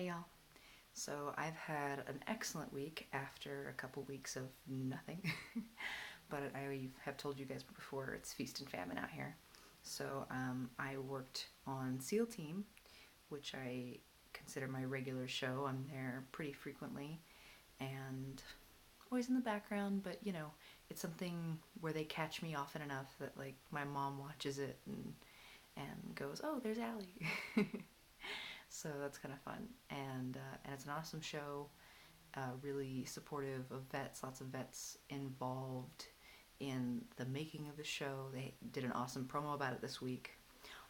Hey y'all. So I've had an excellent week after a couple weeks of nothing. But I have told you guys before, it's feast and famine out here. So I worked on SEAL Team, which I consider my regular show. I'm there pretty frequently and always in the background, but it's something where they catch me often enough that like my mom watches it and goes, "Oh, there's Allie." So that's kind of fun, and it's an awesome show. Really supportive of vets, lots of vets involved in the making of the show. They did an awesome promo about it this week.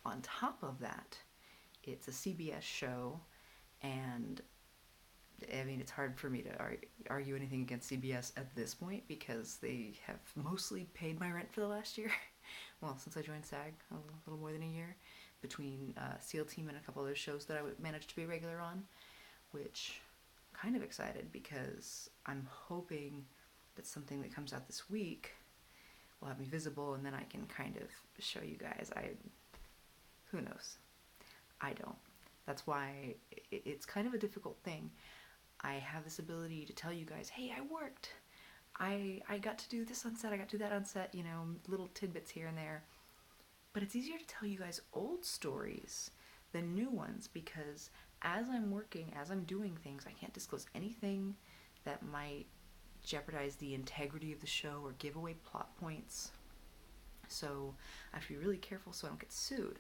On top of that, it's a CBS show, and I mean, it's hard for me to argue anything against CBS at this point because they have mostly paid my rent for the last year. Well, since I joined SAG, a little more than a year, between SEAL Team and a couple other shows that I managed to be regular on, which I'm kind of excited because I'm hoping that something that comes out this week will have me visible, and then I can kind of show you guys. Who knows? I don't. That's why it's kind of a difficult thing. I have this ability to tell you guys, hey, I worked. I got to do this on set, I got to do that on set, little tidbits here and there. But it's easier to tell you guys old stories than new ones because as I'm working, as I'm doing things, I can't disclose anything that might jeopardize the integrity of the show or give away plot points. So I have to be really careful so I don't get sued.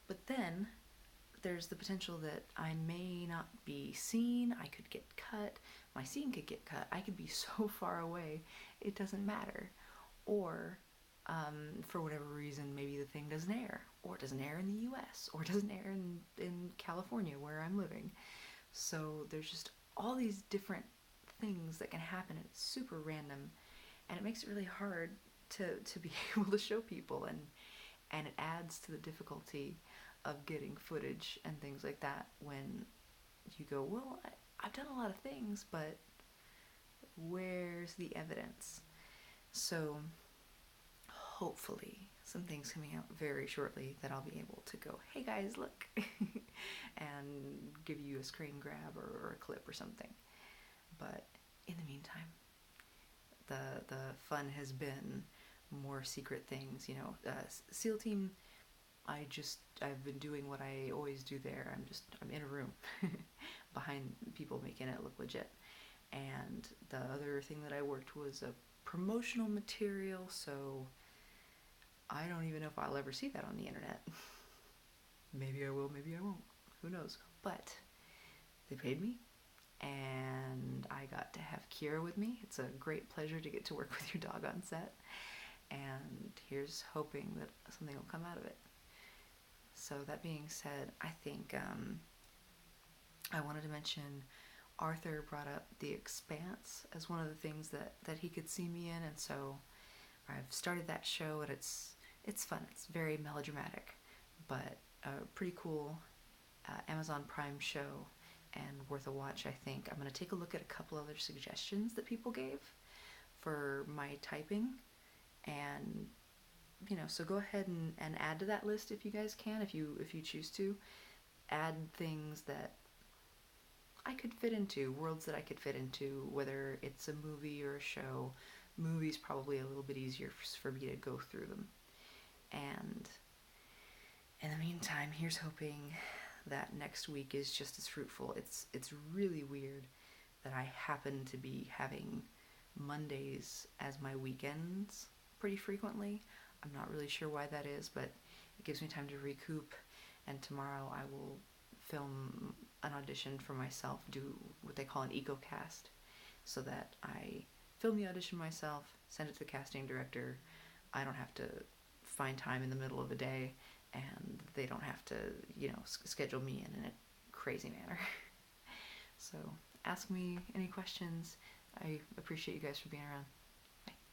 But then there's the potential that I may not be seen, I could get cut, my scene could get cut, I could be so far away, it doesn't matter. Or for whatever reason, maybe the thing doesn't air, or it doesn't air in the US, or it doesn't air in California where I'm living. So there's just all these different things that can happen, and it's super random, and it makes it really hard to be able to show people, and it adds to the difficulty of getting footage and things like that when you go, well, I've done a lot of things, but where's the evidence? So hopefully some things coming out very shortly that I'll be able to go, hey guys, look, and give you a screen grab or a clip or something. But in the meantime, the fun has been more secret things. SEAL Team, I've been doing what I always do there. I'm in a room behind people making it look legit. And the other thing that I worked was a promotional material, so I don't even know if I'll ever see that on the internet. Maybe I will, maybe I won't. Who knows? But they paid me, and I got to have Kira with me. It's a great pleasure to get to work with your dog on set, and here's hoping that something will come out of it. So that being said, I think I wanted to mention Arthur brought up The Expanse as one of the things that he could see me in, and so I've started that show, and it's fun. It's very melodramatic, but pretty cool Amazon Prime show and worth a watch, I think. I'm going to take a look at a couple other suggestions that people gave for my typing, and so go ahead and add to that list if you guys can, if you choose to. Add things that I could fit into, worlds that I could fit into, whether it's a movie or a show. Movies probably a little bit easier for me to go through them. And in the meantime, here's hoping that next week is just as fruitful. It's really weird that I happen to be having Mondays as my weekends pretty frequently. I'm not really sure why that is, but it gives me time to recoup, and tomorrow I will film an audition for myself, do what they call an eco-cast, so that I film the audition myself, send it to the casting director. I don't have to find time in the middle of a day, and they don't have to, schedule me in a crazy manner. So ask me any questions. I appreciate you guys for being around.